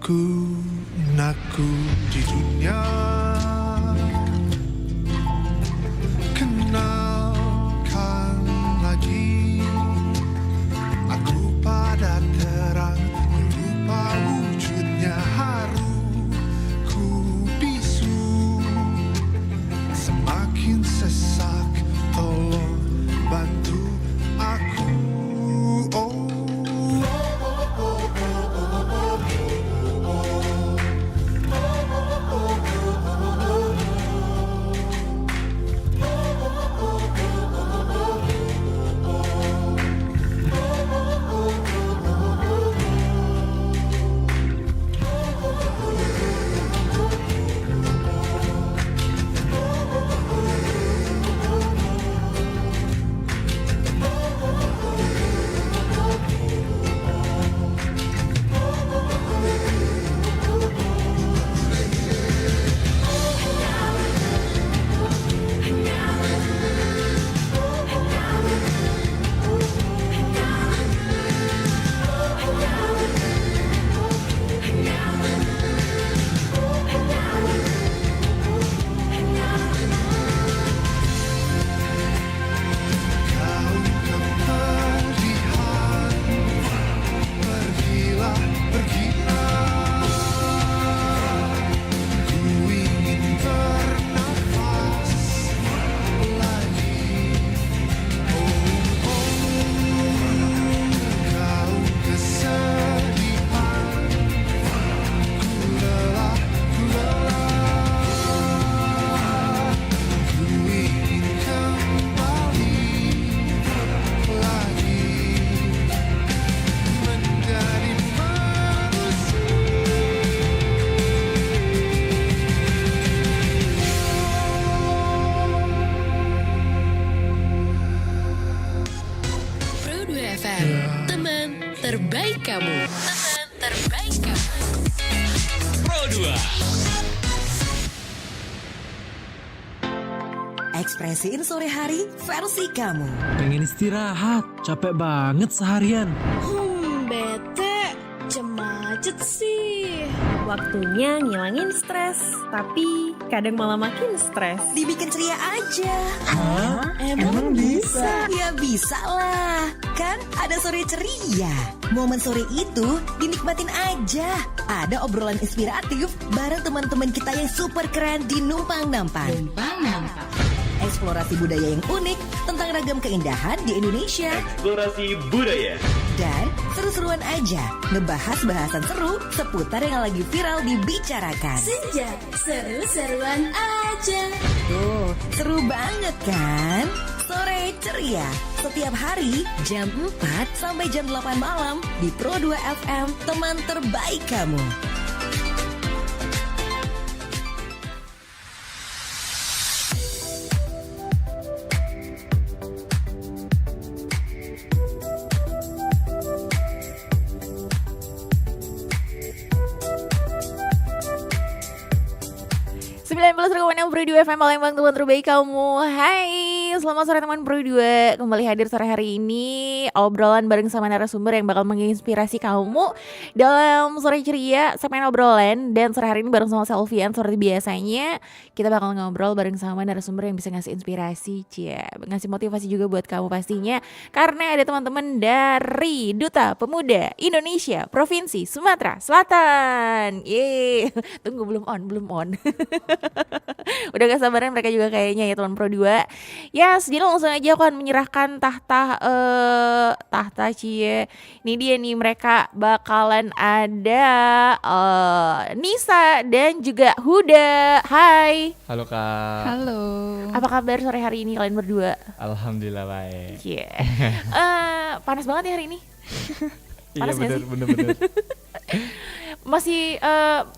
Aku di dunia, kenalkan lagi. Aku pada terang, lupa wujudnya haru. Ku bisu, semakin sesak. Tolong bantu aku. terbaik kamu. Teman terbaik kamu. Pro 2. Ekspresiin sore hari versi kamu. Pengen istirahat, capek banget seharian. Bete, macet sih. Waktunya ngilangin stres, tapi kadang malah makin stres. Dibikin ceria aja. Hah? Emang bisa? Ya bisa lah. Kan ada sore ceria. Momen sore itu dinikmatin aja. Ada obrolan inspiratif bareng teman-teman kita yang super keren di Numpang Nampang. Eksplorasi budaya yang unik tentang ragam keindahan di Indonesia. Eksplorasi budaya. Dan seru-seruan aja ngebahas bahasan seru seputar yang lagi viral dibicarakan. Senja, seru-seruan aja. Tuh, seru banget kan? Sore ceria, setiap hari jam 4 sampai jam 8 malam di Pro 2 FM, teman terbaik kamu. Pro 2 FM Palembang, teman terbaik kamu. Hai, selamat sore teman Pro 2. Kembali hadir sore hari ini obrolan bareng sama narasumber yang bakal menginspirasi kamu dalam sore ceria, segmen obrolan. Dan sore hari ini bareng sama Selvian. Seperti biasanya kita bakal ngobrol bareng sama narasumber yang bisa ngasih inspirasi, ngasih motivasi juga buat kamu pastinya. Karena ada teman-teman dari Duta Pemuda Indonesia Provinsi Sumatera Selatan. Yeay, tunggu belum on. Udah gak sabaran mereka juga kayaknya ya teman Pro 2. Yes, jadi langsung aja aku akan menyerahkan tahta cie. Ini dia nih, mereka bakalan ada Nisa dan juga Huda. Hai. Halo Kak. Halo. Apa kabar sore hari ini kalian berdua? Alhamdulillah baik. Panas banget ya hari ini. Iya Panas bener. Masih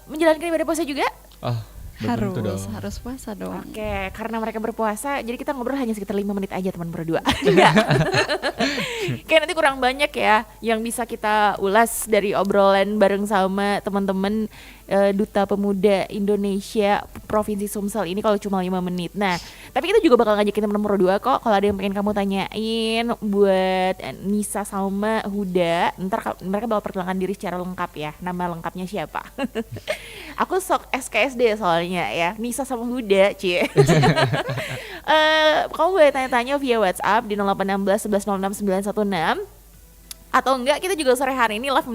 menjalankan ibadah puasa juga? Oh, Harus puasa dong. Oke, karena mereka berpuasa, jadi kita ngobrol hanya sekitar 5 menit aja teman berdua. Enggak. Kayak nanti kurang banyak ya yang bisa kita ulas dari obrolan bareng sama teman-teman Duta Pemuda Indonesia Provinsi Sumsel ini kalau cuma 5 menit. Nah, tapi kita juga bakal ngajakin teman berdua kok kalau ada yang pengen kamu tanyain buat Nisa sama Huda. Ntar mereka bakal perkenalkan diri secara lengkap ya. Nama lengkapnya siapa? Aku sok SKSD soalnya ya. Nisa sama Huda, cie. Kamu boleh tanya-tanya via WhatsApp di 0816 11 06 916. Atau enggak kita juga sore hari ini live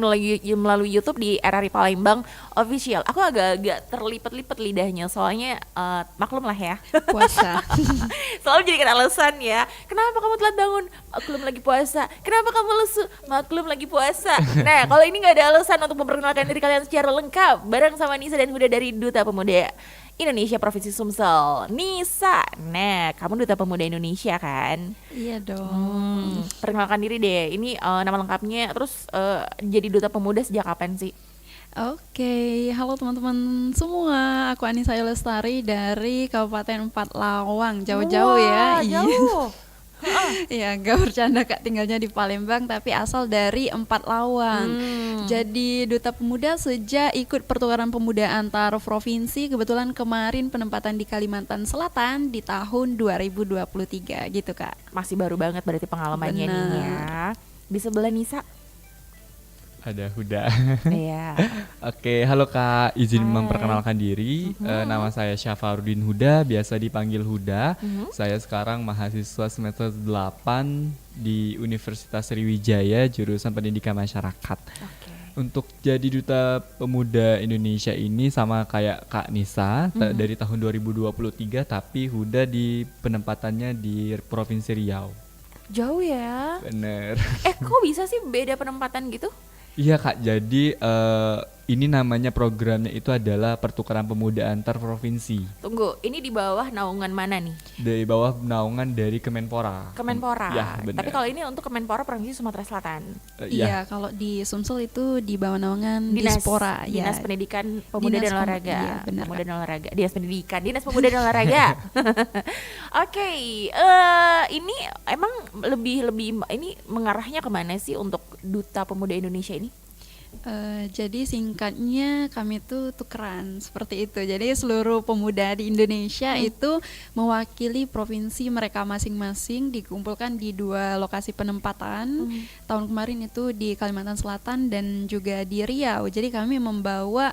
melalui YouTube di RRI Palembang Official. Aku agak-agak terlipat-lipat lidahnya soalnya maklum lah ya. Puasa. Selalu jadikan alasan ya. Kenapa kamu telat bangun? Maklum lagi puasa. Kenapa kamu lesu? Maklum lagi puasa. Nah, kalau ini nggak ada alasan untuk memperkenalkan diri kalian secara lengkap bareng sama Nisa dan Huda dari Duta Pemuda Indonesia Provinsi Sumsel. Nisa, nah kamu Duta Pemuda Indonesia kan? Iya dong. Perkenalkan diri deh, ini nama lengkapnya, terus jadi Duta Pemuda sejak kapan sih? Oke, halo teman-teman semua. Aku Anissa Lestari dari Kabupaten Empat Lawang. Jauh-jauh ya. Jauh. Iya, gak bercanda Kak, tinggalnya di Palembang tapi asal dari Empat Lawang. Jadi Duta Pemuda sejak ikut pertukaran pemuda antar provinsi. Kebetulan kemarin penempatan di Kalimantan Selatan di tahun 2023 gitu Kak. Masih baru banget berarti pengalamannya nih ya. Di sebelah Nisa. Ada Huda. Iya. Oke, halo Kak, izin Hai. memperkenalkan diri. Nama saya Syafarudin Huda, biasa dipanggil Huda. Saya sekarang mahasiswa semester 8 di Universitas Sriwijaya, jurusan Pendidikan Masyarakat. Untuk jadi Duta Pemuda Indonesia ini sama kayak Kak Nisa dari tahun 2023, tapi Huda di penempatannya di Provinsi Riau. Jauh ya. Bener. Kok bisa sih beda penempatan gitu? Iya Kak, jadi ini namanya programnya itu adalah pertukaran pemuda antar provinsi. Tunggu, ini di bawah naungan mana nih? Dari bawah naungan dari Kemenpora. Kemenpora. Ya, benar. Tapi kalau ini untuk Kemenpora Provinsi Sumatera Selatan. Iya, kalau di Sumsel itu di bawah naungan Dinas Dispora. Dinas Ya. Pendidikan Pemuda dan Olahraga. Iya, benar, Pemuda Kak. dan Olahraga. Dinas Pendidikan, Dinas Pemuda dan Olahraga. Oke, ini emang lebih ini mengarahnya kemana sih untuk Duta Pemuda Indonesia ini? Jadi singkatnya kami tuh tukeran seperti itu. Jadi seluruh pemuda di Indonesia itu mewakili provinsi mereka masing-masing dikumpulkan di 2 lokasi penempatan. Tahun kemarin itu di Kalimantan Selatan dan juga di Riau. Jadi kami membawa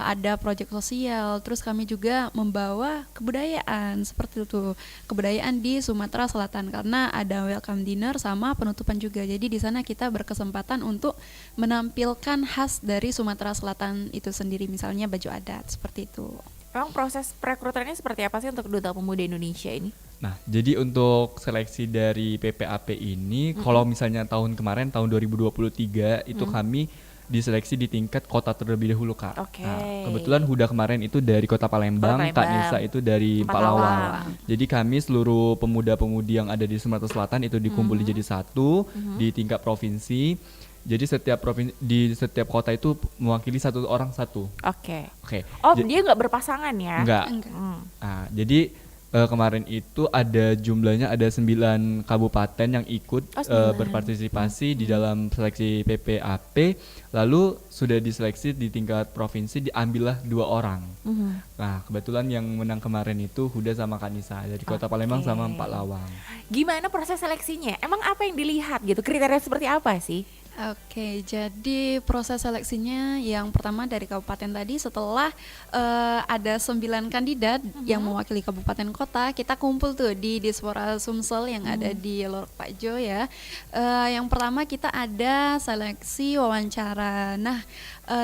ada proyek sosial, terus kami juga membawa kebudayaan seperti itu. Kebudayaan di Sumatera Selatan karena ada welcome dinner sama penutupan juga. Jadi di sana kita berkesempatan untuk menampilkan khas dari Sumatera Selatan itu sendiri, misalnya baju adat seperti itu. Emang proses perekrutannya seperti apa sih untuk Duta Pemuda Indonesia ini? Nah, jadi untuk seleksi dari PPAP ini, kalau misalnya tahun kemarin, tahun 2023, itu kami diseleksi di tingkat kota terlebih dahulu Kak. Oke. Nah, kebetulan Huda kemarin itu dari kota Palembang, Kak Nisa itu dari Empat Palawang. Lawang. Jadi kami seluruh pemuda-pemudi yang ada di Sumatera Selatan itu dikumpul jadi satu di tingkat provinsi. Jadi di setiap kota itu mewakili satu orang satu. Oke. Oke. Oh, dia nggak berpasangan ya? Enggak. Hmm. Nah, jadi kemarin itu ada jumlahnya ada 9 kabupaten yang ikut 9. berpartisipasi di dalam seleksi PPAP. Lalu sudah diseleksi di tingkat provinsi, diambillah 2 orang. Nah, kebetulan yang menang kemarin itu Huda sama Kanisa dari Kota Palembang sama Empat Lawang. Gimana proses seleksinya? Emang apa yang dilihat gitu? Kriteria seperti apa sih? Oke, jadi proses seleksinya yang pertama dari kabupaten tadi, setelah ada 9 kandidat yang mewakili kabupaten kota, kita kumpul tuh di Dispora Sumsel yang ada di Lorok Pakjo ya. Yang pertama kita ada seleksi wawancara. Nah,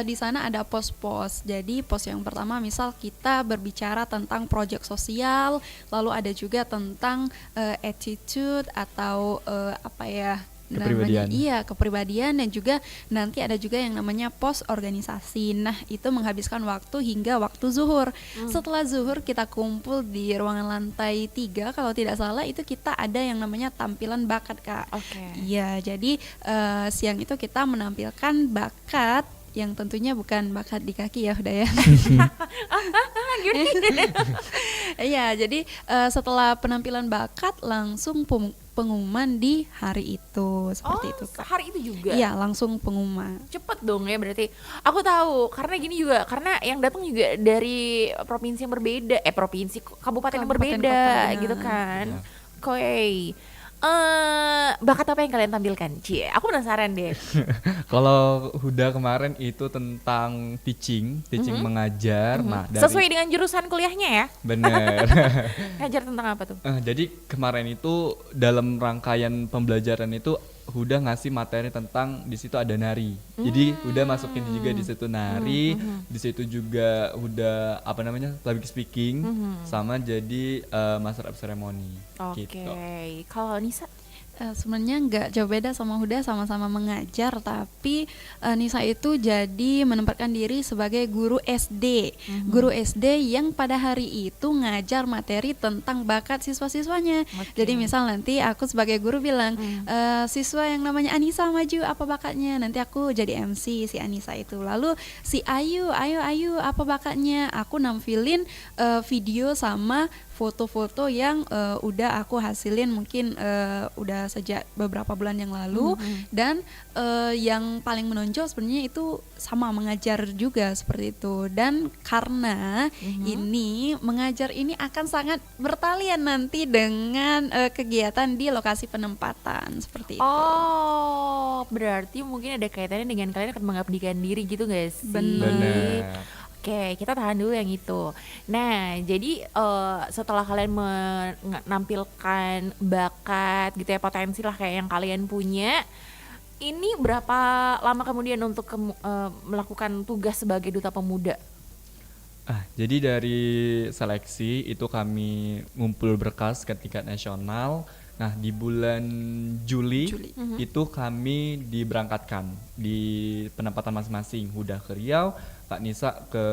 di sana ada pos-pos. Jadi pos yang pertama misal kita berbicara tentang proyek sosial, lalu ada juga tentang attitude atau apa ya? Kepribadian. Kepribadian, dan juga nanti ada juga yang namanya pos organisasi. Nah, itu menghabiskan waktu hingga waktu zuhur. Setelah zuhur kita kumpul di ruangan lantai 3 kalau tidak salah, itu kita ada yang namanya tampilan bakat Kak. Oke. Iya, jadi siang itu kita menampilkan bakat yang tentunya bukan bakat di kaki ya udah ya. Iya, jadi setelah penampilan bakat langsung pengumuman di hari itu seperti itu Kak. Hari itu juga. Iya, langsung pengumuman. Cepet dong ya berarti. Aku tahu karena gini juga, karena yang datang juga dari provinsi yang berbeda, provinsi kabupaten yang Kabupaten berbeda kota, gitu benar. kan. Oke. Bakat apa yang kalian tampilkan? Cie, aku penasaran deh. Kalau Huda kemarin itu tentang teaching mengajar. Nah, Sesuai dengan jurusan kuliahnya ya? bener. Ngajar tentang apa tuh? Jadi kemarin itu dalam rangkaian pembelajaran itu Huda ngasih materi tentang di situ ada nari. Jadi Huda masukin juga di situ nari, di situ juga Huda public speaking sama jadi master of ceremony Oke. gitu. Kalau Nisa? Sebenarnya nggak jauh beda sama Huda, sama-sama mengajar, tapi Nisa itu jadi menempatkan diri sebagai guru SD. Guru SD yang pada hari itu ngajar materi tentang bakat siswa-siswanya. Jadi misal nanti aku sebagai guru bilang, siswa yang namanya Anissa maju, apa bakatnya? Nanti aku jadi MC si Anissa itu. Lalu si Ayu apa bakatnya? Aku nampilin video sama foto-foto yang udah aku hasilin mungkin udah sejak beberapa bulan yang lalu, dan yang paling menonjol sebenarnya itu sama mengajar juga seperti itu. Dan karena ini mengajar ini akan sangat bertalian nanti dengan kegiatan di lokasi penempatan seperti itu. Oh, berarti mungkin ada kaitannya dengan kalian akan mengabdikan diri gitu gak sih? Bener. Oke, kita tahan dulu yang itu. Nah, jadi setelah kalian menampilkan bakat gitu ya, potensi lah kayak yang kalian punya, ini berapa lama kemudian untuk melakukan tugas sebagai Duta Pemuda? Jadi dari seleksi itu kami ngumpul berkas ke tingkat nasional. Nah, di bulan Juli. Itu kami diberangkatkan di penempatan masing-masing. Huda ke Riau, Kak Nisa ke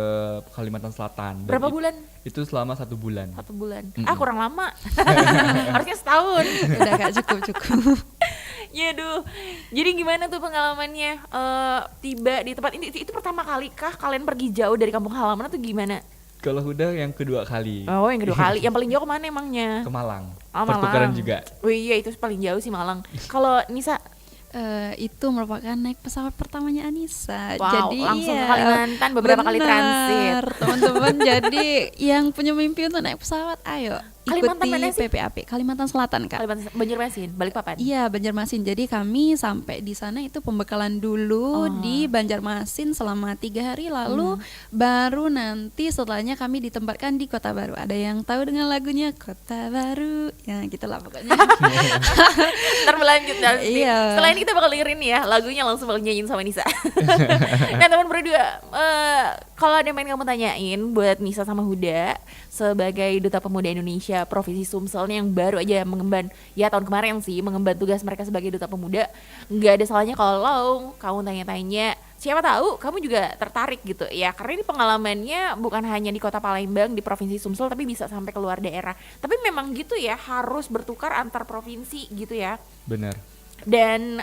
Kalimantan Selatan. Dan Berapa bulan? Itu selama 1 bulan. 1 bulan. Kurang lama. Harusnya setahun. Udah Kak, cukup. Yaduh. Jadi gimana tuh pengalamannya tiba di tempat ini? Itu pertama kali kah kalian pergi jauh dari kampung halaman atau gimana? Kalau Huda yang kedua kali. Oh, yang kedua kali. Yang paling jauh kemana emangnya? Ke Malang. Malang. Pertukaran juga. Oh iya, itu paling jauh sih Malang. Kalau Nisa? Itu merupakan naik pesawat pertamanya Anissa. Wow, jadi langsung ke Kalimantan beberapa kali transit. Teman-teman, jadi yang punya mimpi untuk naik pesawat, ayo Kalimantan ikuti mana sih? PPAP Kalimantan Selatan Kak. Kalimantan, Banjarmasin, Balikpapan. Iya, Banjarmasin. Jadi kami sampai di sana itu pembekalan dulu di Banjarmasin selama 3 hari, lalu baru nanti setelahnya kami ditempatkan di Kota Baru. Ada yang tahu dengan lagunya Kota Baru? Ya, gitulah pokoknya. Ntar berlanjut nanti. Iya. Setelah ini kita bakal dengerin ya lagunya, langsung bakal nyanyiin sama Nisa. Nah, teman berdua, kalau ada yang pengen kamu tanyain buat Nisa sama Huda sebagai Duta Pemuda Indonesia Provinsi Sumsel nih yang baru aja mengemban, ya tahun kemarin sih mengemban tugas mereka sebagai Duta Pemuda, nggak ada salahnya kalau kamu tanya-tanya, siapa tahu kamu juga tertarik gitu ya, karena ini pengalamannya bukan hanya di Kota Palembang di Provinsi Sumsel tapi bisa sampai keluar daerah. Tapi memang gitu ya, harus bertukar antar provinsi gitu ya. Benar. Dan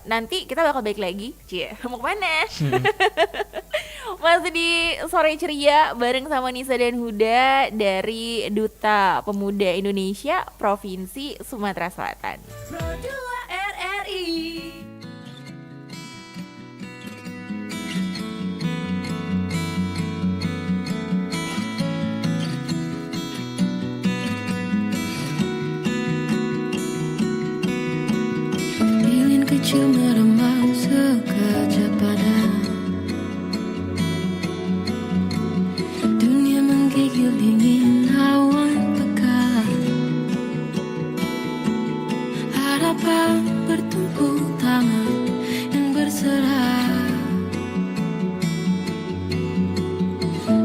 nanti kita bakal balik lagi. Cie, mau kemana? Masih di Sore Ceria bareng sama Nisa dan Huda dari Duta Pemuda Indonesia Provinsi Sumatera Selatan. Pro 2 RRI. Lilin kecil merembang sekejap pada dunia, menggigil dingin awan pekat. Harapan bertumpuk tangan yang berserah,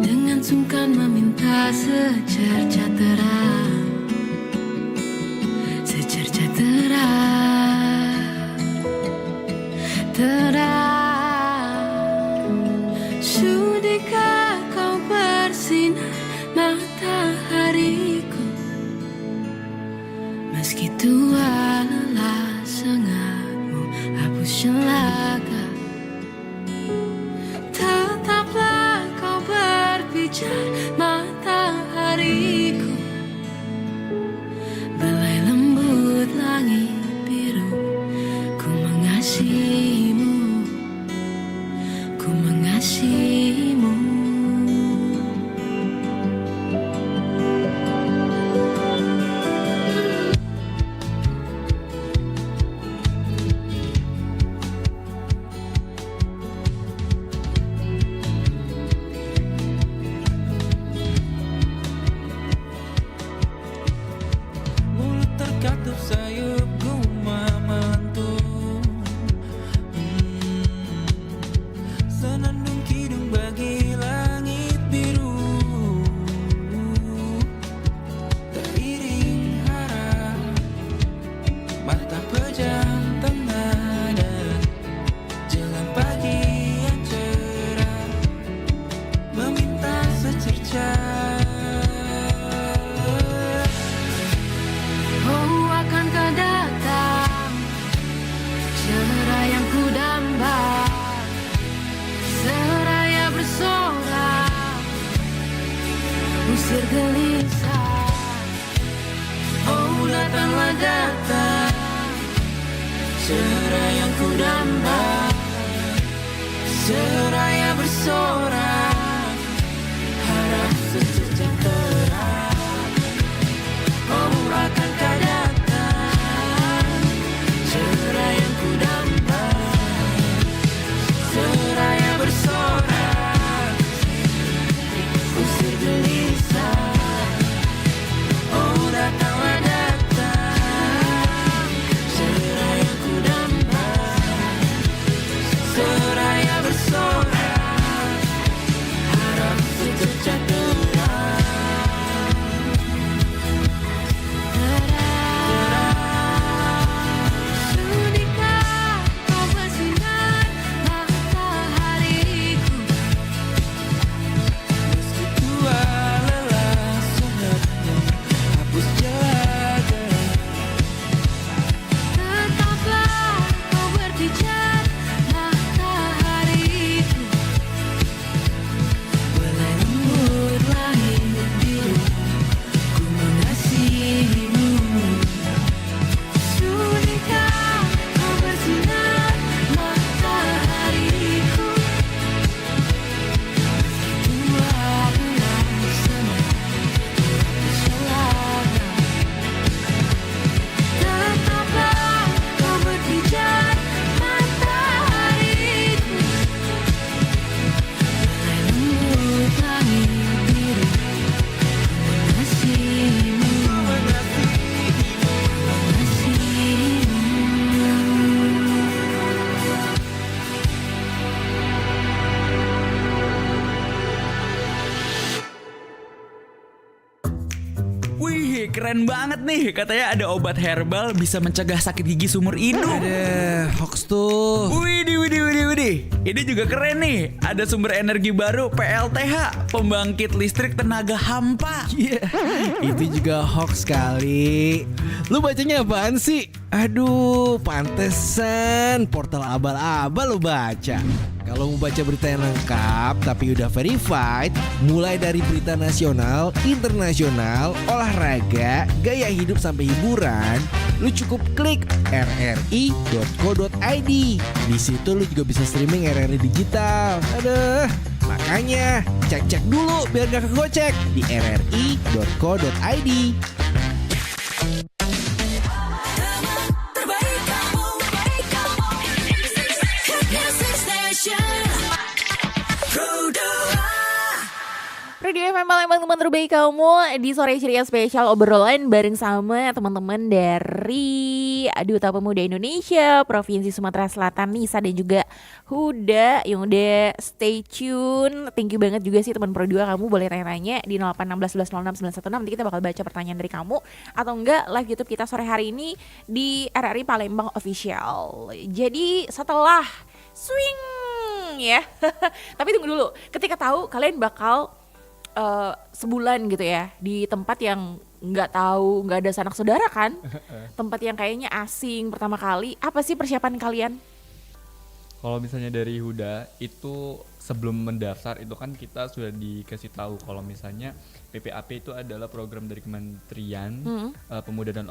dengan sungkan meminta secerca terang, secerca terang. Sudikah kau bersinar matahariku, meski tua lelah sengatmu hapus celaga. Seraya ku damba, seraya bersorak, harap secercah terang, mengurangkan datang. Seraya ku damba, seraya bersorak, usir gelisah, oh datanglah datang. Seraya ku damba, seraya bersorak, harap secercah terang. Sudikah kau bersinar matahariku? Meski tua lelah sehatnya, hapus jaga. Tetaplah kau berpijar matahariku. Belai lembut langit biru, ku mengasihimu. Sudikah kau bersinar matahariku? Tua bulan selama Tetaplah kau berpijar matahariku. belai lembut langit biru, ku mengasihimu. Wih, keren banget nih. Katanya ada obat herbal bisa mencegah sakit gigi seumur hidup. Ada hoax tuh. Widih. Ini juga keren nih. Ada sumber energi baru PLTH, pembangkit listrik tenaga hampa. Iya, itu juga hoax kali. Lu bacanya apaan sih? Aduh, pantesan portal abal-abal lu baca. Kalau mau baca berita yang lengkap tapi udah verified, mulai dari berita nasional, internasional, olahraga, gaya hidup sampai hiburan, lu cukup klik rri.co.id. Di situ lu juga bisa streaming RRI digital. Aduh, makanya cek-cek dulu biar gak kegocek di rri.co.id. Terbaik kamu, Hit Music Station. Radio FM Palembang, teman terbaik kamu. Di sore ceria spesial obrolan bareng sama teman-teman dari Duta Pemuda Indonesia Provinsi Sumatera Selatan, Nisa dan juga Huda yang udah stay tune. Thank you banget juga sih teman Pro 2, kamu boleh tanya-tanya di 0816 1106 916. Nanti kita bakal baca pertanyaan dari kamu atau enggak live YouTube kita sore hari ini di RRI Palembang Official. Jadi setelah swing ya. Tapi tunggu dulu, ketika tahu kalian bakal sebulan gitu ya di tempat yang nggak tahu, nggak ada sanak saudara kan, tempat yang kayaknya asing pertama kali, apa sih persiapan kalian? Kalau misalnya dari Huda itu sebelum mendaftar itu kan kita sudah dikasih tahu kalau misalnya PPAP itu adalah program dari Kementerian Pemuda dan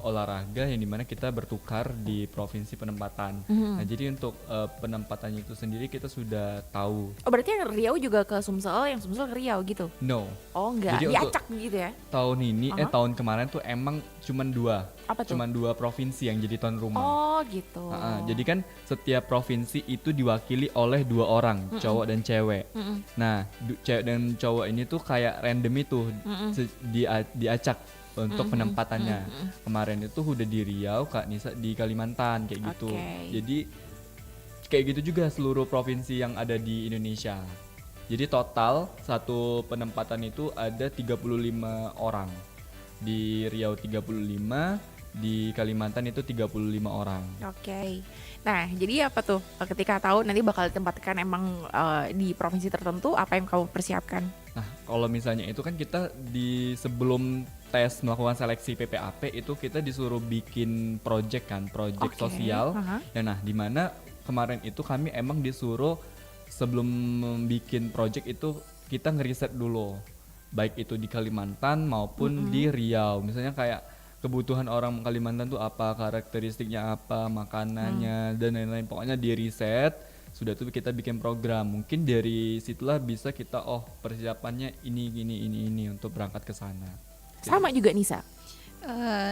Olahraga yang dimana kita bertukar di provinsi penempatan. Nah jadi untuk penempatannya itu sendiri kita sudah tahu. Oh berarti yang Riau juga ke Sumsel, yang Sumsel ke Riau gitu? No. Oh enggak, Jadi diacak gitu ya? Tahun ini, tahun kemarin tuh emang cuman dua. Apa tuh? Cuman 2 provinsi yang jadi tuan rumah. Oh gitu. Jadi kan setiap provinsi itu diwakili oleh 2 orang, cowok dan cewek. Nah, cewek dan cowok ini tuh kayak random itu diacak untuk penempatannya. Kemarin itu udah di Riau, Kak Nisa di Kalimantan kayak gitu. Jadi kayak gitu juga seluruh provinsi yang ada di Indonesia. Jadi total satu penempatan itu ada 35 orang. Di Riau 35, di Kalimantan itu 35 orang. Oke. Nah, jadi apa tuh ketika tahu nanti bakal ditempatkan emang di provinsi tertentu, apa yang kamu persiapkan? Nah, kalau misalnya itu kan kita di sebelum tes melakukan seleksi PPAP itu kita disuruh bikin project kan, project sosial. Nah, di mana kemarin itu kami emang disuruh sebelum bikin project itu kita ngeriset dulu, baik itu di Kalimantan maupun di Riau. Misalnya kayak kebutuhan orang Kalimantan tuh apa, karakteristiknya apa, makanannya dan lain-lain. Pokoknya di riset, sudah tuh kita bikin program. Mungkin dari situlah bisa kita persiapannya ini untuk berangkat ke sana. Sama juga Nisa.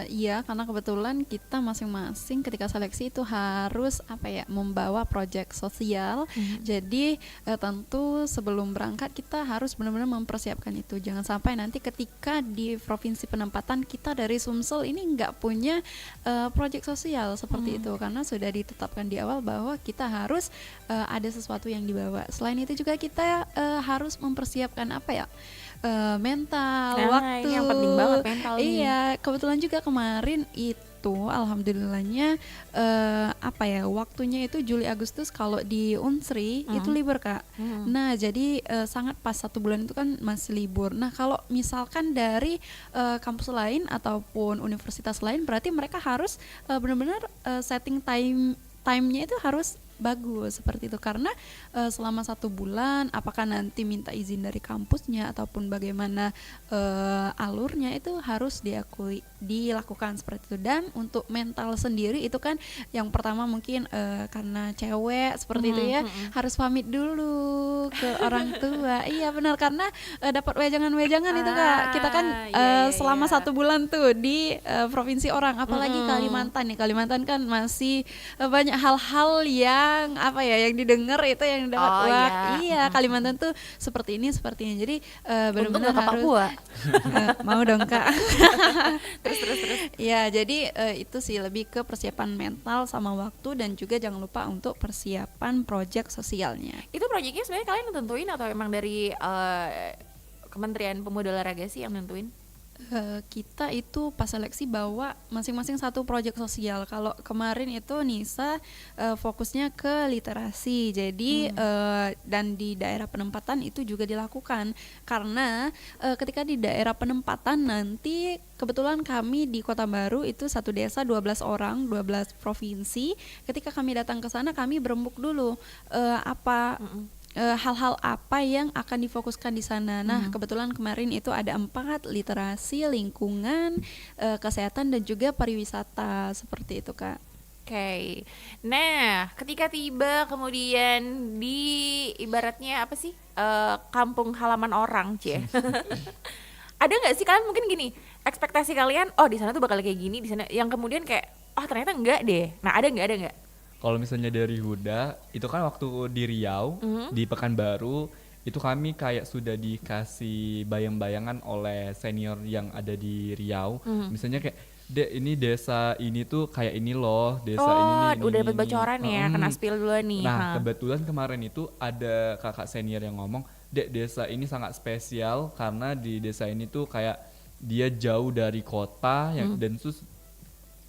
Iya, karena kebetulan kita masing-masing ketika seleksi itu harus membawa proyek sosial. Jadi tentu sebelum berangkat kita harus benar-benar mempersiapkan itu. Jangan sampai nanti ketika di provinsi penempatan kita dari Sumsel ini nggak punya proyek sosial seperti itu, karena sudah ditetapkan di awal bahwa kita harus ada sesuatu yang dibawa. Selain itu juga kita harus mempersiapkan mental, waktu. Yang penting banget mental nih. Iya, kebetulan juga kemarin itu alhamdulillahnya waktunya itu Juli Agustus kalau di Unsri itu libur Kak. Nah jadi sangat pas 1 bulan itu kan masih libur. Nah kalau misalkan dari kampus lain ataupun universitas lain berarti mereka harus benar-benar setting time-nya itu harus bagus seperti itu, karena selama 1 bulan apakah nanti minta izin dari kampusnya ataupun bagaimana alurnya itu harus dilakukan seperti itu. Dan untuk mental sendiri itu kan yang pertama mungkin karena cewek seperti itu ya, harus pamit dulu ke orang tua. Iya benar, karena dapat wejangan-wejangan itu Kak, kita kan selama 1 bulan tuh di provinsi orang, apalagi Kalimantan nih, Kalimantan kan masih banyak hal-hal yang yang didengar itu yang dapat Kalimantan tuh seperti ini. Jadi benar-benar harus mau dong Kak. terus ya, jadi itu sih lebih ke persiapan mental sama waktu, dan juga jangan lupa untuk persiapan proyek sosialnya. Itu proyeknya sebenarnya kalian nentuin atau emang dari Kementerian Pemuda Olahraga sih yang nentuin? Kita itu pas seleksi bawa masing-masing satu proyek sosial. Kalau kemarin itu Nisa fokusnya ke literasi, jadi dan di daerah penempatan itu juga dilakukan, karena ketika di daerah penempatan nanti kebetulan kami di Kota Baru itu 1 desa 12 orang, 12 provinsi. Ketika kami datang ke sana kami berembuk dulu hal-hal apa yang akan difokuskan di sana. Nah, kebetulan kemarin itu ada 4, literasi, lingkungan, kesehatan, dan juga pariwisata, seperti itu Kak. Oke. Nah, ketika tiba kemudian di ibaratnya kampung halaman orang, ada nggak sih kalian mungkin gini, ekspektasi kalian, di sana tuh bakal kayak gini, di sana yang kemudian kayak, ternyata enggak deh. Nah, ada nggak? Kalau misalnya dari Huda, itu kan waktu di Riau, di Pekanbaru, itu kami kayak sudah dikasih bayang-bayangan oleh senior yang ada di Riau. Misalnya kayak, Dek, ini desa ini tuh kayak ini loh, desa ini udah dapat bocoran ya, kena spill duluan nih. Nah, kebetulan kemarin itu ada kakak senior yang ngomong, Dek, desa ini sangat spesial karena di desa ini tuh kayak dia jauh dari kota, dan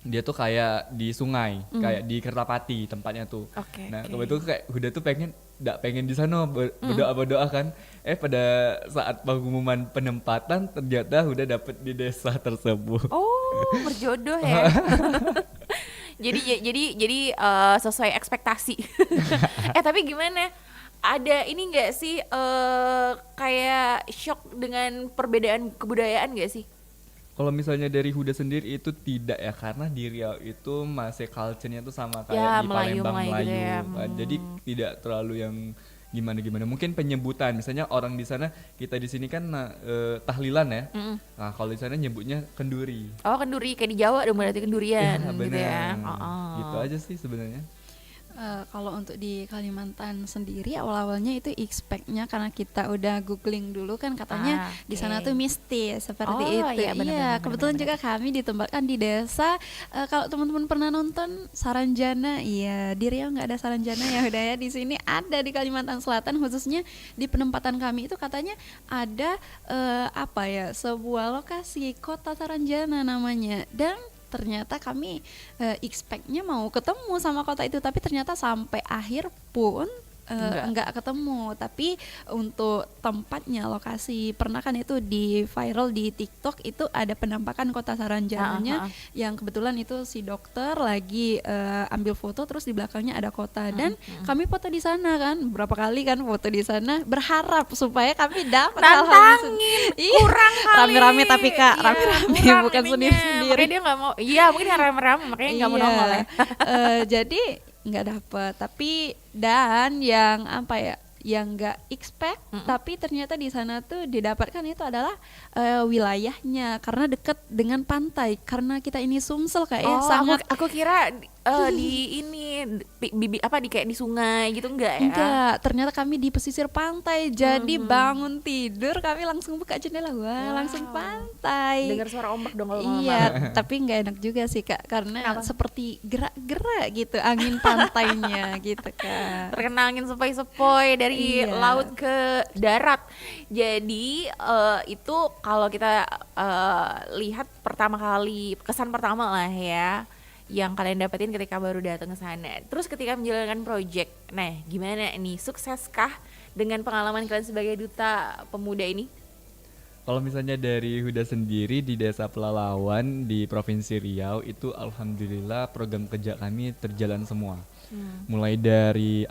dia tuh kayak di sungai, kayak di Kertapati tempatnya tuh. Nah, kebetulan kayak Huda tuh nggak pengen di sana berdoa kan. Pada saat pengumuman penempatan ternyata Huda dapet di desa tersebut. Berjodoh ya. jadi sesuai ekspektasi. Tapi gimana? Ada ini nggak sih kayak shock dengan perbedaan kebudayaan nggak sih? Kalau misalnya dari Huda sendiri itu tidak ya, karena di Riau itu masih culture-nya tuh sama kayak di Palembang, Melayu. Gitu ya. Jadi tidak terlalu yang gimana-gimana. Mungkin penyebutan, misalnya orang di sana, kita di sini kan tahlilan ya. Nah, kalau di sana nyebutnya kenduri. Kenduri, kayak di Jawa dong berarti kendurian gitu ya. Gitu aja sih sebenarnya. Kalau untuk di Kalimantan sendiri awal-awalnya itu expect-nya karena kita udah googling dulu kan katanya di sana tuh mistis seperti itu. Iya, kebetulan juga kami ditempatkan di desa. Kalau teman-teman pernah nonton Saranjana, iya di Riau nggak ada Saranjana ya, udah ya, di sini ada di Kalimantan Selatan, khususnya di penempatan kami itu katanya ada sebuah lokasi kota Saranjana namanya, dan ternyata kami expect-nya mau ketemu sama kota itu, tapi ternyata sampai akhir pun enggak ketemu, tapi untuk tempatnya, lokasi, pernah kan itu di viral di TikTok itu ada penampakan kota Saranjananya yang kebetulan itu si dokter lagi ambil foto terus di belakangnya ada kota dan kami foto di sana kan, berapa kali kan foto di sana berharap supaya kami dapat Nantangin, kurang kali. Rame-rame tapi Kak, Iya, rame-rame kurang bukan ininya. sendiri-sendiri. Makanya dia nggak mau, iya mungkin rame-rame makanya nggak mau nongol ya. Jadi nggak dapet, tapi dan yang apa ya, yang nggak expect, tapi ternyata di sana tuh didapatkan itu adalah wilayahnya karena dekat dengan pantai, karena kita ini Sumsel Kak ya, sangat. Aku kira di ini apa di kayak di sungai gitu enggak ya? Enggak, ternyata kami di pesisir pantai. Jadi bangun tidur kami langsung buka jendela, wah langsung pantai. Dengar suara ombak dong kalau malam. Iya, tapi nggak enak juga sih Kak, karena seperti gerak-gerak gitu angin pantainya gitu Kak. Terkena angin sepoi-sepoi dari laut ke darat. Jadi itu kalau kita lihat pertama kali, kesan pertama lah ya yang kalian dapetin ketika baru datang ke sana. Terus ketika menjalankan project, nah gimana nih, sukseskah dengan pengalaman kalian sebagai duta pemuda ini? Kalau misalnya dari Huda sendiri di Desa Pelalawan di Provinsi Riau itu alhamdulillah program kerja kami terjalan semua. Mulai dari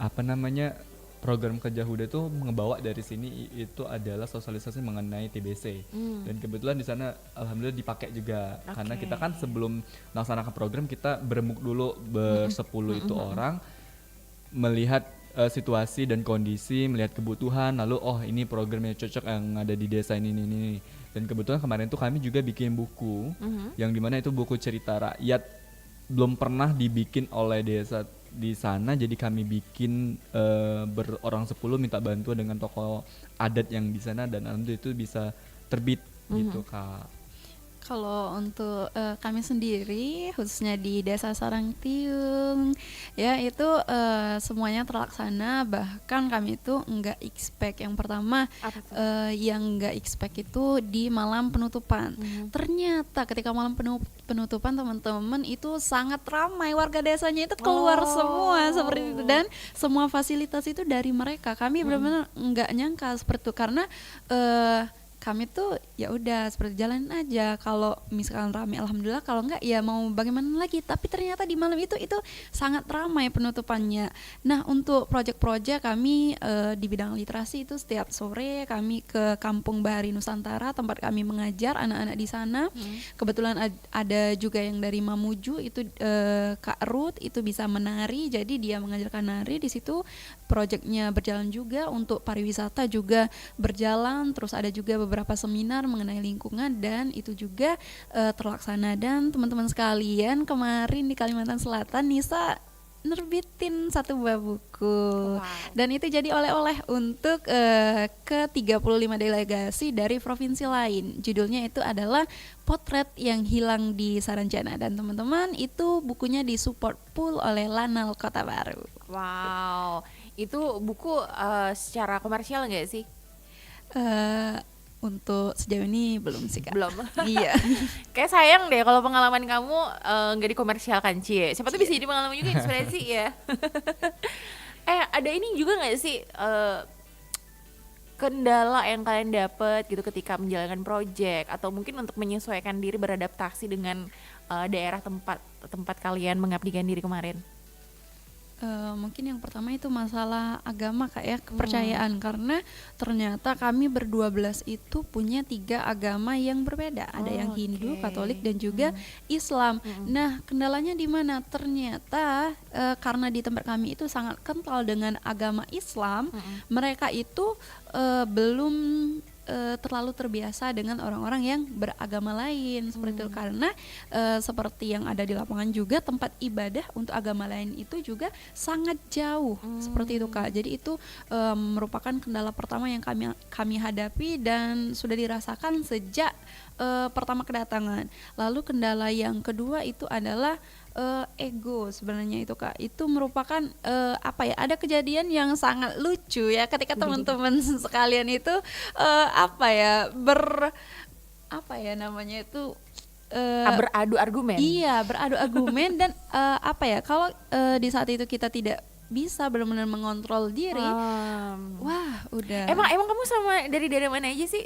program kerja Huda tuh ngebawa dari sini itu adalah sosialisasi mengenai TBC. Dan kebetulan di sana alhamdulillah dipakai juga karena kita kan sebelum melaksanakan program kita beremuk dulu bersepuluh itu orang melihat situasi dan kondisi, melihat kebutuhan, lalu ini programnya cocok yang ada di desa ini. Dan kebetulan kemarin tuh kami juga bikin buku yang dimana itu buku cerita rakyat belum pernah dibikin oleh desa di sana, jadi kami bikin berorang 10 minta bantuan dengan tokoh adat yang di sana dan alhamdulillah itu bisa terbit gitu Kak. Kalau untuk kami sendiri khususnya di Desa Sarangtiung ya itu semuanya terlaksana, bahkan kami itu nggak expect. Yang pertama yang nggak expect itu di malam penutupan. Ternyata ketika malam penutupan teman-teman itu sangat ramai, warga desanya itu keluar semua seperti itu dan semua fasilitas itu dari mereka. Kami benar-benar nggak nyangka seperti itu karena kami tuh ya udah seperti jalan aja, kalau misalkan ramai alhamdulillah, kalau enggak ya mau bagaimana lagi. Tapi ternyata di malam itu sangat ramai penutupannya. Nah untuk proyek-proyek kami di bidang literasi itu setiap sore kami ke Kampung Bahari Nusantara, tempat kami mengajar anak-anak di sana. Kebetulan ada juga yang dari Mamuju itu Kak Ruth itu bisa menari, jadi dia mengajarkan nari di situ. Proyeknya berjalan juga, untuk pariwisata juga berjalan, terus ada juga beberapa seminar mengenai lingkungan dan itu juga terlaksana. Dan teman-teman sekalian, kemarin di Kalimantan Selatan Nisa nerbitin 1 buah buku dan itu jadi oleh-oleh untuk ke 35 delegasi dari provinsi lain. Judulnya itu adalah Potret yang Hilang di Saranjana, dan teman-teman itu bukunya disupport full oleh Lanal Kota Baru. Wow, itu buku secara komersial nggak sih? Untuk sejauh ini belum sih Kak. Belum. Iya. Kayak sayang deh kalau pengalaman kamu nggak dikomersialkan Cie. Siapa tuh bisa jadi pengalaman juga, inspirasi ya. Ada ini juga nggak sih kendala yang kalian dapet gitu ketika menjalankan project atau mungkin untuk menyesuaikan diri beradaptasi dengan daerah tempat kalian mengabdikan diri kemarin? Mungkin yang pertama itu masalah agama Kak ya, kepercayaan, karena ternyata kami ber-12 itu punya 3 agama yang berbeda, ada yang Hindu, Katolik dan juga Islam. Nah kendalanya di mana? Ternyata karena di tempat kami itu sangat kental dengan agama Islam, mereka itu belum terlalu terbiasa dengan orang-orang yang beragama lain seperti itu, karena seperti yang ada di lapangan juga tempat ibadah untuk agama lain itu juga sangat jauh seperti itu Kak. Jadi itu merupakan kendala pertama yang kami hadapi dan sudah dirasakan sejak pertama kedatangan. Lalu kendala yang kedua itu adalah ego sebenarnya itu Kak. Itu merupakan ada kejadian yang sangat lucu ya ketika teman-teman sekalian itu beradu argumen. Iya, beradu argumen dan kalau di saat itu kita tidak bisa benar-benar mengontrol diri, wah udah. Emang kamu sama dari daerah mana aja sih?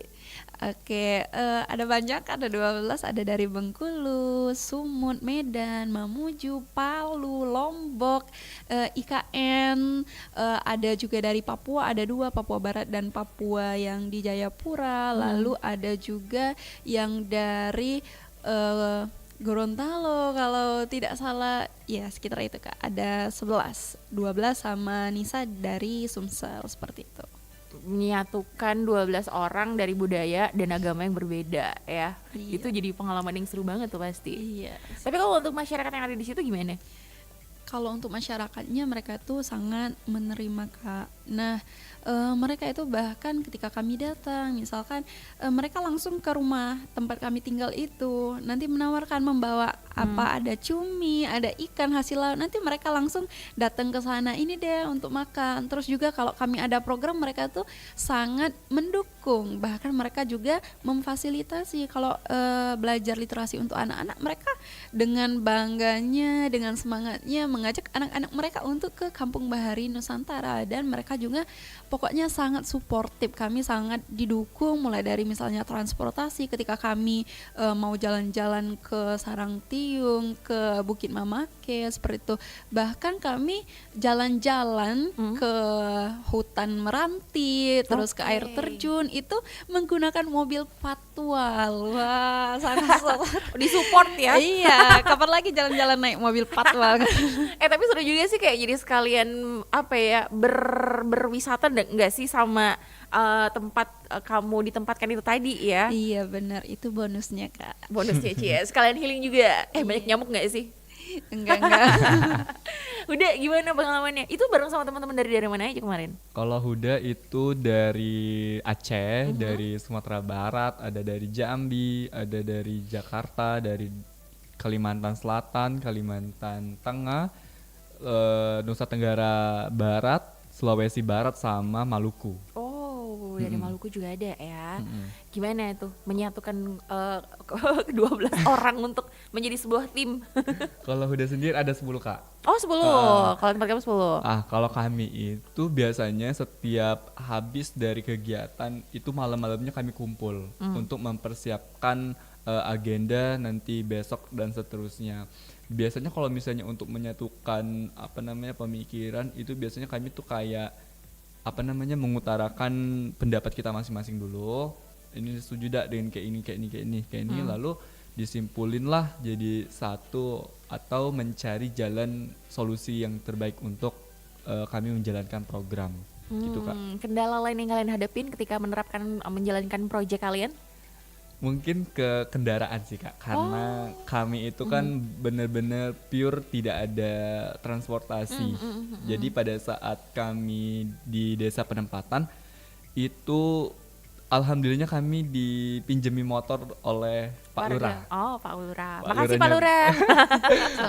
Oke, ada banyak, ada 12, ada dari Bengkulu, Sumut, Medan, Mamuju, Palu, Lombok, IKN, ada juga dari Papua, ada 2, Papua Barat dan Papua yang di Jayapura, lalu ada juga yang dari Gorontalo kalau tidak salah, ya sekitar itu Kak, ada 11, 12 sama Nisa dari Sumsel, seperti itu. Menyatukan 12 orang dari budaya dan agama yang berbeda ya. Iya. Itu jadi pengalaman yang seru banget tuh pasti. Iya. Tapi kalau untuk masyarakat yang ada di situ gimana? Kalau untuk masyarakatnya mereka tuh sangat menerima Kak. Nah, mereka itu bahkan ketika kami datang, misalkan mereka langsung ke rumah tempat kami tinggal itu, nanti menawarkan membawa apa, ada cumi, ada ikan hasil laut, nanti mereka langsung datang ke sana, ini deh untuk makan. Terus juga kalau kami ada program, mereka tuh sangat mendukung, bahkan mereka juga memfasilitasi kalau belajar literasi untuk anak-anak, mereka dengan bangganya, dengan semangatnya mengajak anak-anak mereka untuk ke Kampung Bahari Nusantara, dan mereka juga pokoknya sangat suportif, kami sangat didukung mulai dari misalnya transportasi ketika kami mau jalan-jalan ke Sarangtiung, ke Bukit Mamake seperti itu. Bahkan kami jalan-jalan ke hutan Meranti, terus ke air terjun itu menggunakan mobil patwal. Wah, sangat disupport ya. Iya, kapan lagi jalan-jalan naik mobil patwal. Tapi seru juga sih kayak jadi sekalian apa ya, berwisata enggak sih sama tempat kamu ditempatkan itu tadi ya? Iya benar, itu bonusnya Kak. Bonusnya Cie, sekalian healing juga. Banyak nyamuk nggak sih? Enggak. Udah gimana pengalamannya? Itu bareng sama teman-teman dari daerah mana aja kemarin? Kalau Huda itu dari Aceh, dari Sumatera Barat, ada dari Jambi, ada dari Jakarta, dari Kalimantan Selatan, Kalimantan Tengah, Nusa Tenggara Barat, Sulawesi Barat sama Maluku. Oh, dari Maluku juga ada ya. Gimana itu menyatukan 12 orang untuk menjadi sebuah tim? Kalau Huda sendiri ada 10 Kak. Oh 10, kalau tempat kamu 10. Kalau kami itu biasanya setiap habis dari kegiatan itu malam-malamnya kami kumpul untuk mempersiapkan agenda nanti besok dan seterusnya. Biasanya kalau misalnya untuk menyatukan pemikiran itu biasanya kami tuh kayak mengutarakan pendapat kita masing-masing dulu. Ini setuju dak dengan kayak ini, lalu disimpulin lah jadi satu atau mencari jalan solusi yang terbaik untuk kami menjalankan program. Gitu Kak. Kendala lain yang kalian hadapin ketika menjalankan proyek kalian? Mungkin ke kendaraan sih Kak, karena kami itu kan benar-benar pure tidak ada transportasi. Jadi pada saat kami di desa penempatan itu alhamdulillahnya kami dipinjemi motor oleh Pak Lurah. Oh Pak Lurah, makasih Pak Lurah.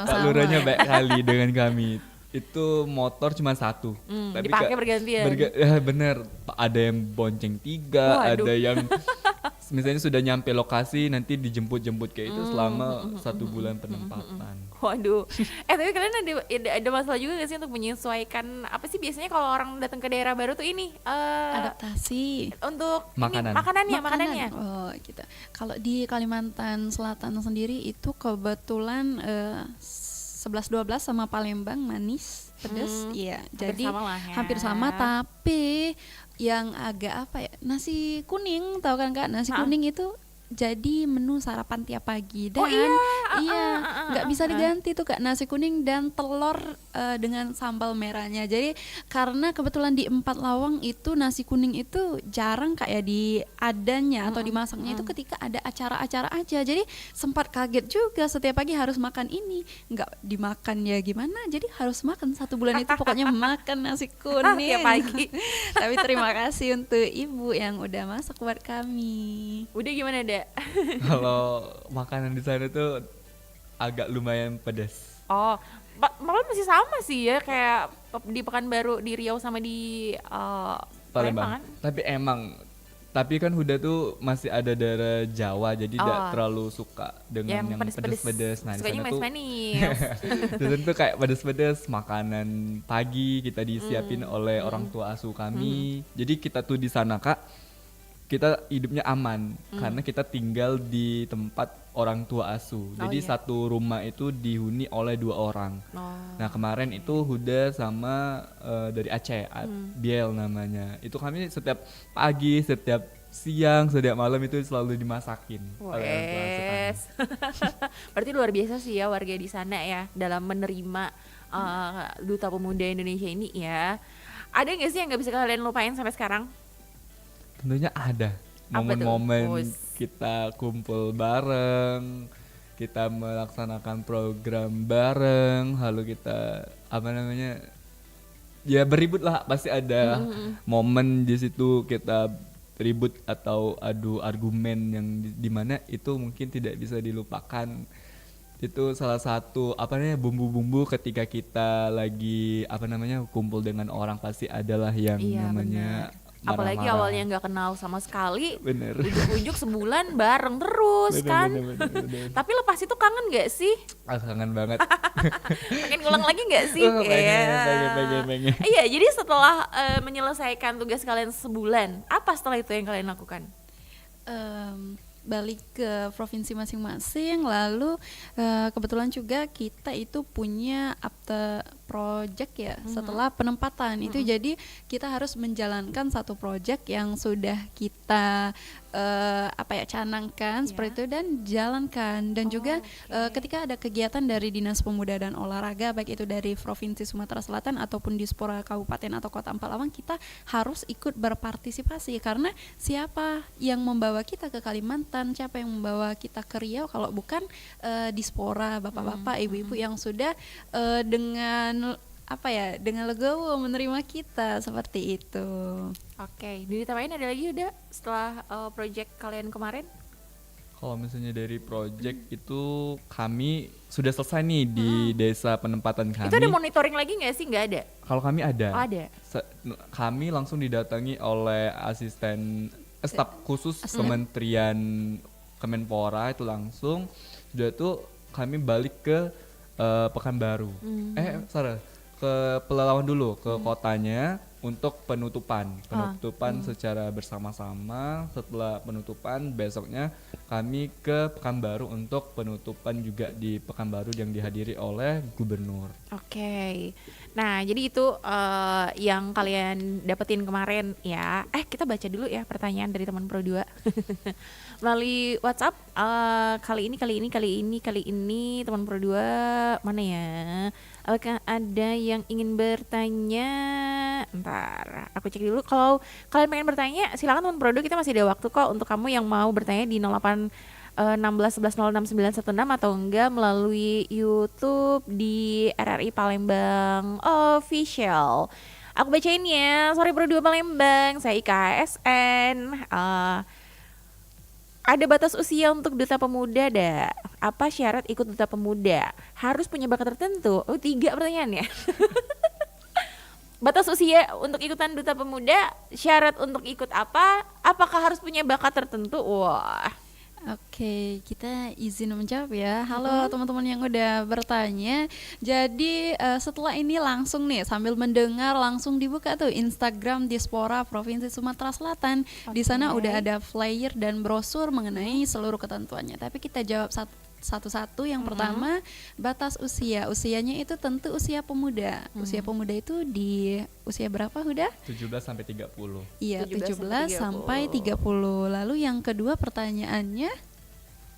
Pak Lurahnya baik kali dengan kami. Itu motor cuma satu, tapi dipakai bergantian. Bener, ada yang bonceng 3, ada yang misalnya sudah nyampe lokasi nanti dijemput kayak itu selama 1 bulan penempatan. Waduh. Tapi kalian ada masalah juga gak sih untuk menyesuaikan apa sih biasanya kalau orang datang ke daerah baru tuh ini adaptasi untuk makanannya. Oh gitu. Kalau di Kalimantan Selatan sendiri itu kebetulan 11-12 sama Palembang manis, pedas, iya. Jadi hampir sama, tapi yang agak nasi kuning, tahu kan Kak? Nasi kuning itu jadi menu sarapan tiap pagi dan nggak bisa diganti tuh Kak, nasi kuning dan telur dengan sambal merahnya. Jadi karena kebetulan di 4 Lawang itu nasi kuning itu jarang Kak ya diadanya atau dimasaknya itu ketika ada acara-acara aja. Jadi sempat kaget juga setiap pagi harus makan ini, nggak dimakan ya gimana? Jadi harus makan 1 bulan itu pokoknya makan nasi kuning tiap pagi. Tapi terima kasih untuk Ibu yang udah masak buat kami. Udah gimana deh? Kalau makanan di sana tuh agak lumayan pedas. Oh, malah masih sama sih ya kayak di Pekanbaru, di Riau sama di Palembang. Tapi Tapi kan Huda tuh masih ada darah Jawa, jadi tidak Oh. terlalu suka dengan yang pedes-pedes. Nah, di Sukanya sana tuh manis-manis. di sana tuh kayak pedes-pedes, makanan pagi kita disiapin oleh orang tua asuh kami. Jadi kita tuh di sana Kak, kita hidupnya aman karena kita tinggal di tempat orang tua asuh. Jadi iya. satu rumah itu dihuni oleh 2 orang. Nah kemarin itu Huda sama dari Aceh, Biel namanya. Itu kami setiap pagi, setiap siang, setiap malam itu selalu dimasakin oleh orang tua asuh kami. Wes. Berarti luar biasa sih ya warga di sana ya dalam menerima Duta Pemuda Indonesia ini ya. Ada nggak sih yang nggak bisa kalian lupain sampai sekarang? Tentunya ada Apa tuh? momen-momen Us. kita kumpul bareng, kita melaksanakan program bareng, lalu kita apa namanya ya beribut lah, pasti ada momen di situ kita ribut atau adu argumen yang di mana itu mungkin tidak bisa dilupakan. Itu salah satu apa namanya bumbu-bumbu ketika kita lagi apa namanya kumpul dengan orang, pasti adalah yang Iya, namanya Apalagi marah-marah. awalnya nggak kenal sama sekali, Bener. ujuk-ujuk sebulan bareng terus Bener, kan. bener. Tapi lepas itu kangen nggak sih? Kangen banget. Pengen ngulang lagi nggak sih? Pengen. Iya, jadi setelah menyelesaikan tugas kalian sebulan, apa setelah itu yang kalian lakukan? Balik ke provinsi masing-masing, lalu kebetulan juga kita itu punya after project ya setelah penempatan itu, jadi kita harus menjalankan satu project yang sudah kita canangkan seperti itu dan jalankan, dan juga ketika ada kegiatan dari Dinas Pemuda dan Olahraga baik itu dari Provinsi Sumatera Selatan ataupun Dispora Kabupaten atau Kota Empalawang, kita harus ikut berpartisipasi karena siapa yang membawa kita ke Kalimantan, siapa yang membawa kita ke Riau kalau bukan Dispora, bapak-bapak, ibu-ibu yang sudah dengan dengan legowo menerima kita seperti itu. Oke, ditambahin ada lagi udah setelah project kalian kemarin? Kalau misalnya dari project itu kami sudah selesai nih di desa penempatan kami. Itu ada monitoring lagi nggak sih? Nggak ada? Kalau kami ada. Oh, ada. Kami langsung didatangi oleh asisten staf khusus Kementerian Kemenpora itu langsung. Sudah tuh kami balik ke Pekanbaru. Ke Pelalawan dulu, ke kotanya untuk penutupan secara bersama-sama. Setelah penutupan besoknya kami ke Pekanbaru untuk penutupan juga di Pekanbaru yang dihadiri oleh gubernur. Oke. Nah, jadi itu yang kalian dapetin kemarin ya. Kita baca dulu ya pertanyaan dari teman Pro 2. Melalui WhatsApp kali ini teman Pro 2 mana ya? Apakah ada yang ingin bertanya? Ntar aku cek dulu. Kalau kalian pengen bertanya, silakan teman Pro 2, kita masih ada waktu kok untuk kamu yang mau bertanya di 08 16 11 06 916 atau enggak melalui YouTube di RRI Palembang Official. Aku bacain ya. Sorry Pro 2 Palembang, saya IKSN. Ada batas usia untuk Duta Pemuda dah? Apa syarat ikut Duta Pemuda? Harus punya bakat tertentu? 3 pertanyaan ya. Batas usia untuk ikutan Duta Pemuda, syarat untuk ikut apa? Apakah harus punya bakat tertentu? Wah. Oke, kita izin menjawab ya. Halo teman-teman yang udah bertanya. Jadi setelah ini langsung nih sambil mendengar langsung dibuka tuh Instagram Dispora Provinsi Sumatera Selatan. Di sana udah ada flyer dan brosur mengenai seluruh ketentuannya. Tapi kita jawab satu-satu. Yang pertama, batas usia. Usianya itu tentu usia pemuda. Usia pemuda itu di usia berapa Huda? 17 sampai 30. Iya, 17 sampai 30. Lalu yang kedua pertanyaannya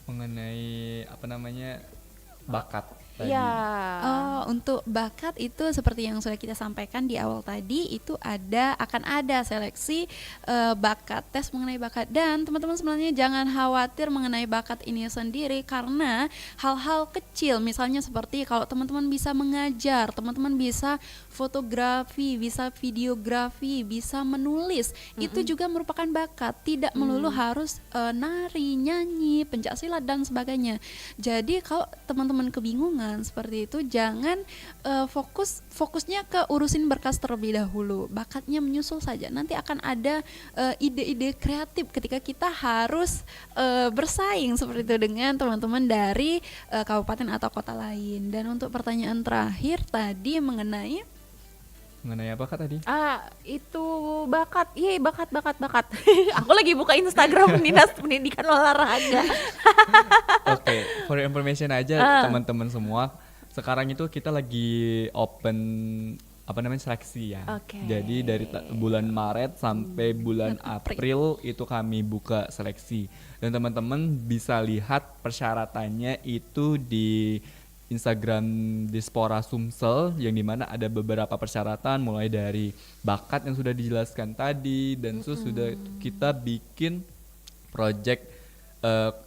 Mengenai bakat tadi. Iya. Untuk bakat itu seperti yang sudah kita sampaikan di awal tadi, itu akan ada seleksi bakat, tes mengenai bakat, dan teman-teman sebenarnya jangan khawatir mengenai bakat ini sendiri karena hal-hal kecil misalnya seperti kalau teman-teman bisa mengajar, teman-teman bisa fotografi, bisa videografi, bisa menulis, itu juga merupakan bakat, tidak melulu harus nari, nyanyi, pencaksilat dan sebagainya. Jadi kalau teman-teman kebingungan perkuliahan seperti itu, jangan fokusnya ke urusin berkas terlebih dahulu. Bakatnya menyusul saja. Nanti akan ada ide-ide kreatif ketika kita harus bersaing seperti itu dengan teman-teman dari kabupaten atau kota lain. Dan untuk pertanyaan terakhir tadi mengenai Mengenai apa Kak tadi? Itu bakat. Iya, bakat. Aku lagi buka Instagram Dinas Pendidikan Olahraga. Oke, for your information aja teman-teman semua. Sekarang itu kita lagi open seleksi ya. Oke. Jadi dari bulan Maret sampai bulan April itu kami buka seleksi. Dan teman-teman bisa lihat persyaratannya itu di Instagram Dispora Sumsel, yang dimana ada beberapa persyaratan mulai dari bakat yang sudah dijelaskan tadi, dan sudah kita bikin project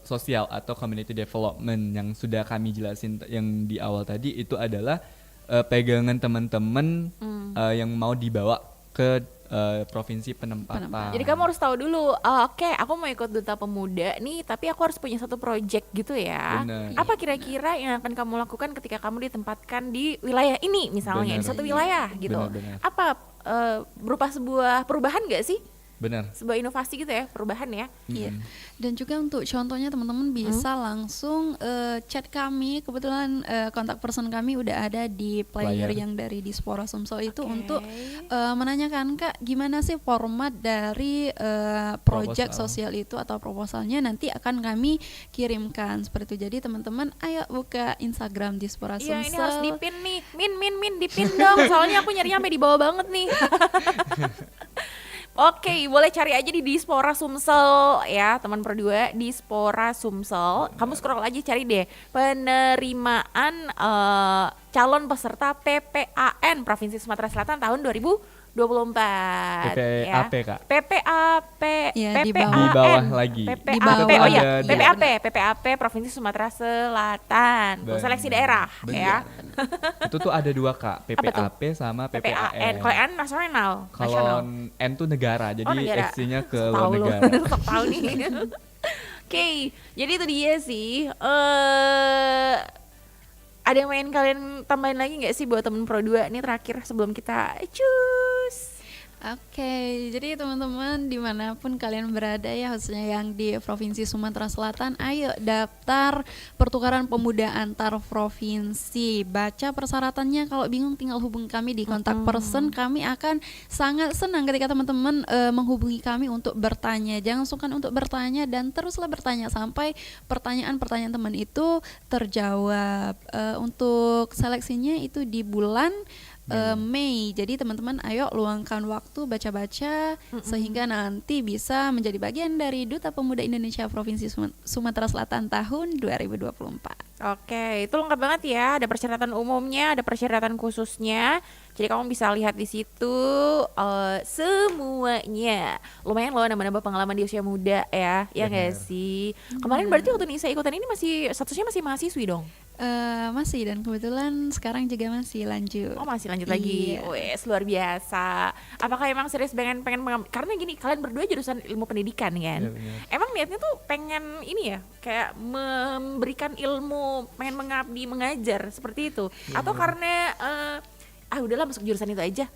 sosial atau community development yang sudah kami jelasin yang di awal tadi. Itu adalah pegangan teman-teman yang mau dibawa ke provinsi penempatan. Jadi kamu harus tahu dulu, oke, aku mau ikut Duta Pemuda nih, tapi aku harus punya satu project gitu ya. Bener. Apa kira-kira yang akan kamu lakukan ketika kamu ditempatkan di wilayah ini misalnya, di Bener. satu wilayah gitu. Bener. Apa berupa sebuah perubahan gak sih? Benar. Sebuah inovasi gitu ya, perubahan ya. Iya. Dan juga untuk contohnya teman-teman bisa langsung chat kami. Kebetulan kontak person kami udah ada di player yang dari Dispora Sumsel itu untuk menanyakan, Kak, gimana sih format dari project sosial itu atau proposalnya, nanti akan kami kirimkan seperti itu. Jadi teman-teman ayo buka Instagram Dispora Sumsel. Iya, ini harus dipin nih. Min dipin dong. Soalnya aku nyarinya sampai di bawah banget nih. Oke, boleh cari aja di Dispora Sumsel ya, teman Pro2, Dispora Sumsel. Kamu scroll aja cari deh penerimaan calon peserta PPAN Provinsi Sumatera Selatan tahun 2024 PPAP ya. Kak. Ya, di PPAN. Di bawah lagi. PPAP. Di bawah. Oh ya, Ada di- PPAP Provinsi Sumatera Selatan. Tuh, Benar. seleksi daerah ya. Itu tuh ada dua Kak, Apa tuh? PPAP sama PPAN. PPAN. Kalau N nasional. Kalau N tuh negara, jadi negara. X-nya ke Sok luar tahu lu. negara. Sok tahu nih. Oke, jadi itu dia sih. Ada yang main kalian tambahin lagi nggak sih buat temen Pro2 ini terakhir sebelum kita cus? Oke, jadi teman-teman dimanapun kalian berada ya, khususnya yang di Provinsi Sumatera Selatan, ayo daftar pertukaran pemuda antar provinsi. Baca persyaratannya, kalau bingung tinggal hubungi kami di kontak person. Kami akan sangat senang ketika teman-teman menghubungi kami untuk bertanya. Jangan sungkan untuk bertanya dan teruslah bertanya sampai pertanyaan-pertanyaan teman itu terjawab. Untuk seleksinya itu di bulan Mei. Jadi teman-teman ayo luangkan waktu baca-baca sehingga nanti bisa menjadi bagian dari Duta Pemuda Indonesia Provinsi Sumatera Selatan tahun 2024. Oke, itu lengkap banget ya. Ada persyaratan umumnya, ada persyaratan khususnya. Jadi kamu bisa lihat di situ semuanya. Lumayan loh nambah-nambah pengalaman di usia muda ya, ya nggak sih? Kemarin berarti waktu Nisa ikutan ini masih statusnya masih mahasiswi dong? Masih, dan kebetulan sekarang juga masih lanjut. Oh, masih lanjut lagi. Iya. Wes, luar biasa. Apakah emang serius pengen karena gini, kalian berdua jurusan ilmu pendidikan kan? Iya, benar. Emang niatnya tuh pengen ini ya, kayak memberikan ilmu, pengen mengabdi, mengajar seperti itu, atau karena udahlah masuk jurusan itu aja?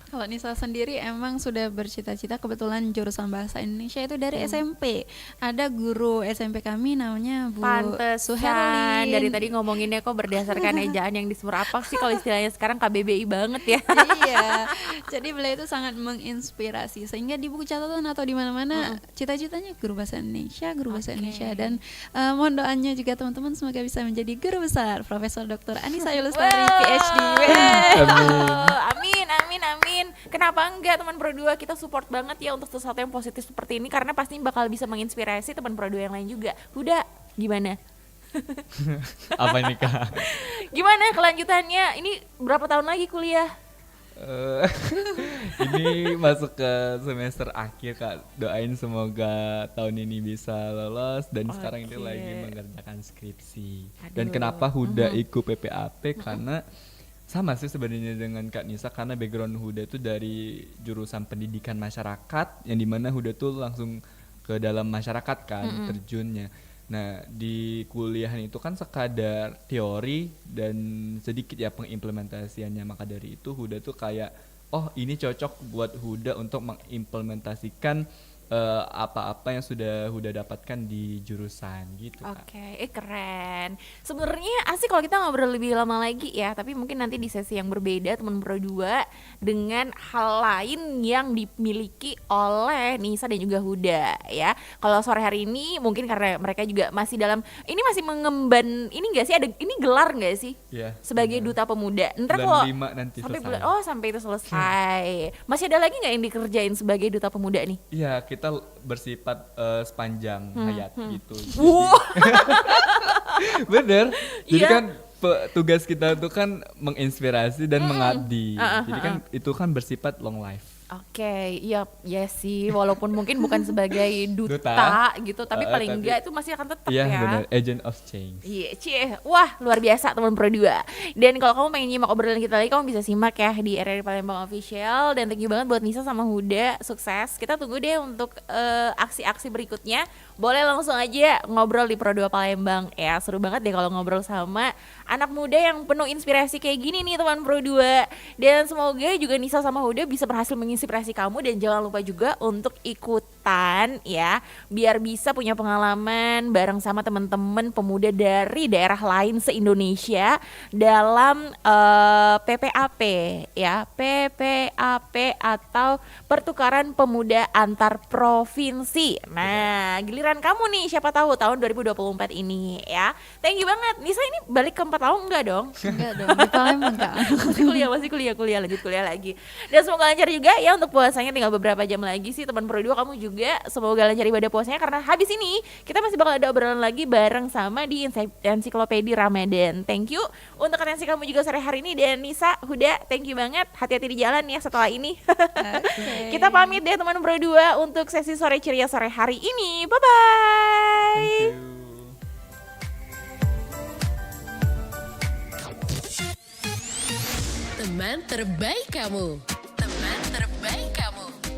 Kalau Nisa sendiri emang sudah bercita-cita, kebetulan jurusan bahasa Indonesia itu dari SMP. Ada guru SMP kami namanya Bu Pantesan Suherlin. dari tadi ngomonginnya kok berdasarkan ejaan yang disebut apa sih kalau istilahnya sekarang KBBI banget ya. Iya, jadi beliau itu sangat menginspirasi sehingga di buku catatan atau di mana-mana cita-citanya guru bahasa Indonesia, dan mohon doanya juga teman-teman semoga bisa menjadi guru besar Profesor Dr. Anissa Yulustari PhD. Amin. Kenapa enggak, teman Pro2, kita support banget ya untuk sesuatu yang positif seperti ini karena pasti bakal bisa menginspirasi teman Pro2 yang lain juga. Huda, gimana? Apa ini Kak? Gimana kelanjutannya? Ini berapa tahun lagi kuliah? Ini masuk ke semester akhir Kak. Doain semoga tahun ini bisa lolos dan sekarang ini lagi mengerjakan skripsi. Dan kenapa Huda ikut PPAP? Karena sama sih sebenarnya dengan Kak Nisa, karena background Huda itu dari jurusan pendidikan masyarakat yang dimana Huda tuh langsung ke dalam masyarakat kan terjunnya. Nah, di kuliahan itu kan sekadar teori dan sedikit ya pengimplementasiannya. Maka dari itu Huda tuh kayak, oh ini cocok buat Huda untuk mengimplementasikan apa-apa yang sudah Huda dapatkan di jurusan gitu Kak. Oke, keren. Sebenarnya asik kalau kita ngobrol lebih lama lagi ya, tapi mungkin nanti di sesi yang berbeda teman Pro 2 dengan hal lain yang dimiliki oleh Nisa dan juga Huda ya. Kalau sore hari ini mungkin karena mereka juga masih dalam ini masih mengemban ini enggak sih ada ini gelar enggak sih? Iya. Sebagai duta pemuda. Ntar Bulan kalau 5 nanti sampai selesai. sampai itu selesai. Masih ada lagi nggak yang dikerjain sebagai duta pemuda nih? Iya, kita bersifat sepanjang hayat gitu. Wow. Bener. Jadi Iya. kan tugas kita itu kan menginspirasi dan mengabdi. Jadi kan itu kan bersifat long life. Oke, iya sih, walaupun mungkin bukan sebagai duta, Duta. gitu, tapi tapi- paling enggak itu masih akan tetap Iya ya. benar, agent of change. Iya, cie, wah luar biasa teman Pro 2. Dan kalau kamu pengen nyimak obrolan kita lagi, kamu bisa simak ya di RRI Palembang Official. Dan thank you banget buat Nisa sama Huda, sukses. Kita tunggu deh untuk aksi-aksi berikutnya. Boleh langsung aja ngobrol di Pro 2 Palembang ya. Seru banget deh kalau ngobrol sama anak muda yang penuh inspirasi kayak gini nih teman Pro 2. Dan semoga juga Nisa sama Huda bisa berhasil menginspirasi kamu. Dan jangan lupa juga untuk ikutan ya, biar bisa punya pengalaman bareng sama teman-teman pemuda dari daerah lain se-Indonesia dalam PPAP ya, PPAP atau Pertukaran Pemuda Antar Provinsi. Nah, giliran kamu nih, siapa tahu tahun 2024 ini ya. Thank you banget. Nisa ini balik ke 4 tahun enggak dong? Enggak dong, di Palembang Kak. masih kuliah, lanjut kuliah lagi. Dan semoga lancar juga ya untuk puasanya, tinggal beberapa jam lagi sih teman Pro 2, kamu juga semoga lancar ibadah puasanya, karena habis ini kita masih bakal ada obrolan lagi bareng sama di Ensiklopedia Ramadan. Thank you untuk atensi kamu juga sore hari ini. Dan Nisa, Huda, thank you banget, hati-hati di jalan ya setelah ini. Kita pamit deh teman Pro 2 untuk sesi sore ceria sore hari ini. Bye bye. Thank you. Teman terbaik kamu.